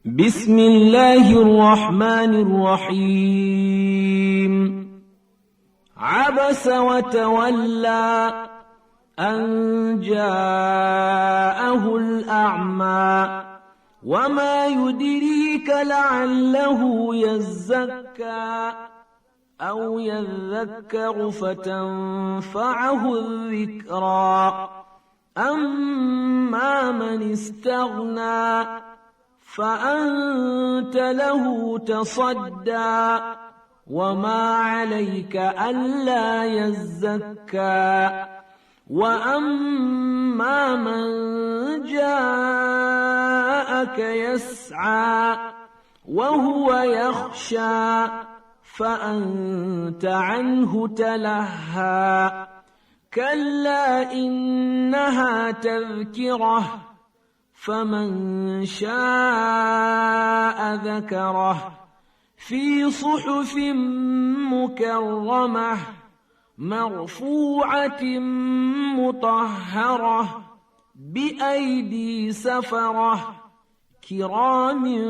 बिस्मिल्लाहिर रहमानिर रहीम। अबस व तवल्ला अन जाअहुल अअमा वमा युद्रीक लअल्लहु यज़्ज़क्का औ यज़्ज़क्करु फतंफ़अहु ज़िक्रा अम्मा मन इस्तग़ना फ़अन्त लहु तसद्दा वमा अलैक अल्ला यज़्ज़क्का वअम्मा मन जाअक यस्आ वहुव यख्शा फ़अन्त अन्हु तलहा कल्ला इन्नहा तज़किरह फमन शाअ ज़करह फ़ी सुहुफ़िन मुकर्रमह मरफ़ूअतिन मुतहहरह बिअयदी सफ़रह किरामिन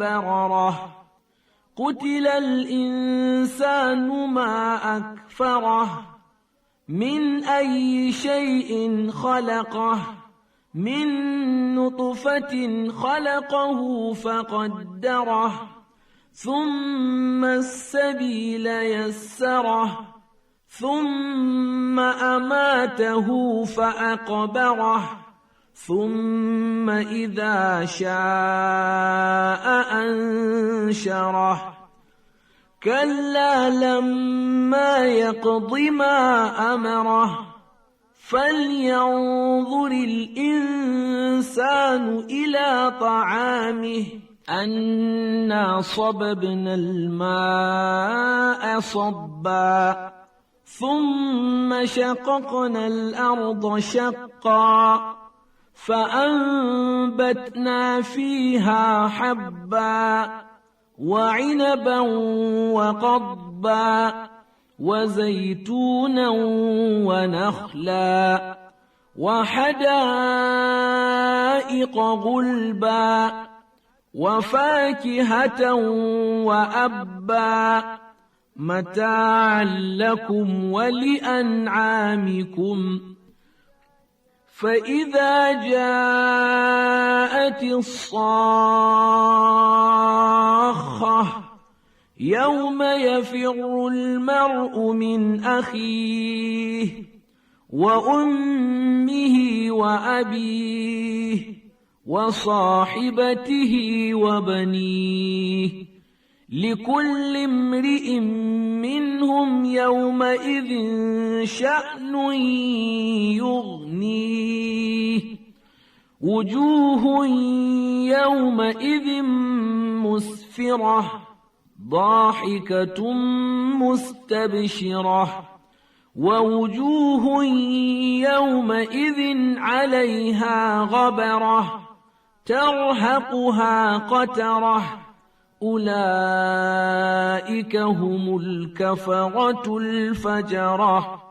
बररह क़ुतिलल इंसानु मा अकफ़रह मिन अय्यि शैइन ख़लक़ह मिन नुत्फ़तिन ख़लक़हु फ़क़द्दरह थुम्म अस्सबील यस्सरह थुम्म अमातहु फ़अक़बरह थुम्म इज़ा शाअ अंशरह कल्ला लम्मा यक़्दि मा अमरह फल्यंज़ुरिल इंसानु इला तआमिह अन्ना सबबनल माअ सब्बा थुम्म शक़क़नल अर्द शक़्क़ा फ़अंबतना फ़ीहा हब्बा वइनबा वक़द्बा वज़ैतूना वनख़ला वहदाइक़ गुल्बा वफ़ाकिहة वअब्बा मताअन लकुम वलिअनआमिकुम फ़इज़ा जाअतिस्साख़्ख़ः यौम यफ़िर्रुल मर्'उ मिन अख़ीह व उम्मिही व अबीह व साहिबतिही व बनीह लिकुल्लि इम्रि'इन मिन्हुम यौमइज़िन शअनुन युग़नीह वुजूहुन यौमइज़िन मुस्फ़िरह ضاحكة مستبشرة ووجوه يومئذ عليها غبرة ترهقها قترة أولئك هم الكفرة الفجرة